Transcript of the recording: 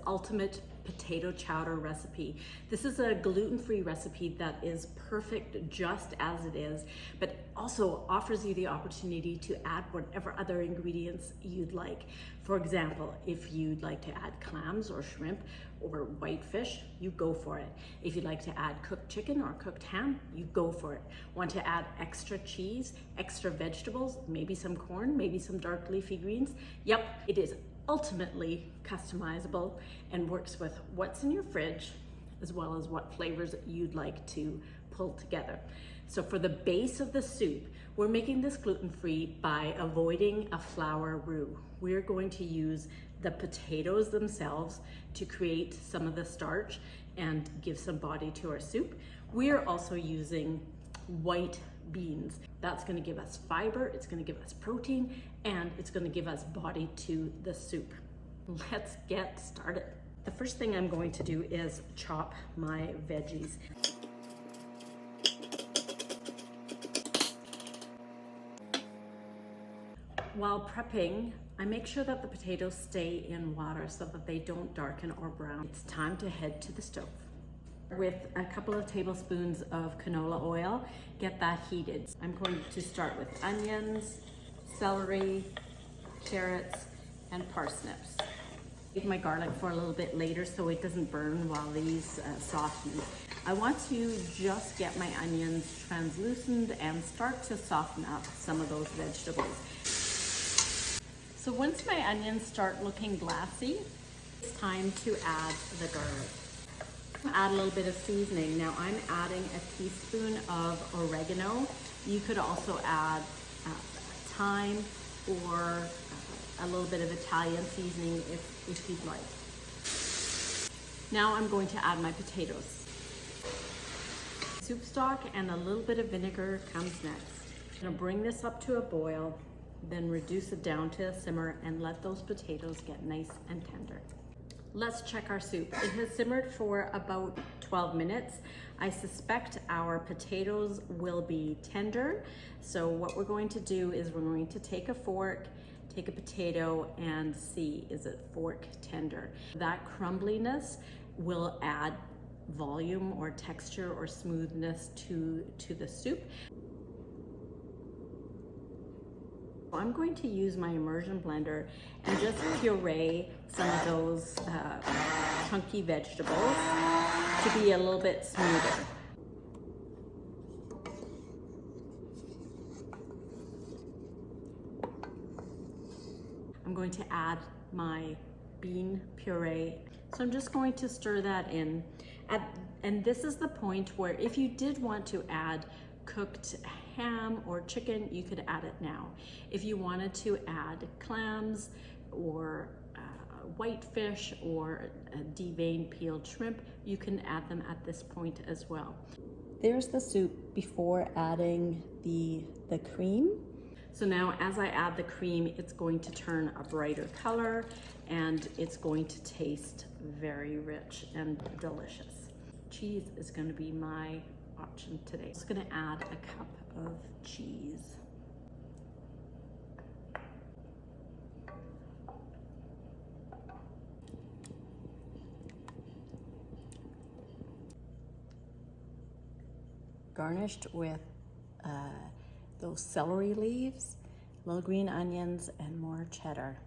Ultimate potato chowder recipe. This is a gluten-free recipe that is perfect just as it is, but also offers you the opportunity to add whatever other ingredients you'd like. For example, if you'd like to add clams or shrimp or white fish, you go for it. If you'd like to add cooked chicken or cooked ham, you go for it. Want to add extra cheese, extra vegetables, maybe some corn, maybe some dark leafy greens? Yep, it is ultimately customizable and works with what's in your fridge as well as what flavors you'd like to pull together. So for the base of the soup, we're making this gluten-free by avoiding a flour roux. We're going to use the potatoes themselves to create some of the starch and give some body to our soup. We're also using white beans. That's going to give us fiber, it's going to give us protein, and it's going to give us body to the soup. Let's get started. The first thing I'm going to do is chop my veggies. While prepping, I make sure that the potatoes stay in water so that they don't darken or brown. It's time to head to the stove. With a couple of tablespoons of canola oil, get that heated. I'm going to start with onions, celery, carrots, and parsnips. Leave my garlic for a little bit later so it doesn't burn while these soften. I want to just get my onions translucent and start to soften up some of those vegetables. So once my onions start looking glassy, it's time to add the garlic. Add a little bit of seasoning. Now I'm adding a teaspoon of oregano. You could also add thyme or a little bit of Italian seasoning if you'd like. Now I'm going to add my potatoes. Soup stock and a little bit of vinegar comes next. I'm going to bring this up to a boil, then reduce it down to a simmer and let those potatoes get nice and tender. Let's check our soup. It has simmered for about 12 minutes. I suspect our potatoes will be tender. So what we're going to do is we're going to take a fork, take a potato and see, is it fork tender? That crumbliness will add volume or texture or smoothness to the soup. I'm going to use my immersion blender and just puree some of those chunky vegetables to be a little bit smoother. I'm going to add my bean puree. So I'm just going to stir that in. And this is the point where if you did want to add cooked ham or chicken, you could add it now. If you wanted to add clams or white fish or deveined peeled shrimp, you can add them at this point as well. There's the soup before adding the cream. So now as I add the cream, it's going to turn a brighter color and it's going to taste very rich and delicious. Cheese is going to be my option today. I'm just going to add a cup of cheese. Garnished with those celery leaves, little green onions, and more cheddar.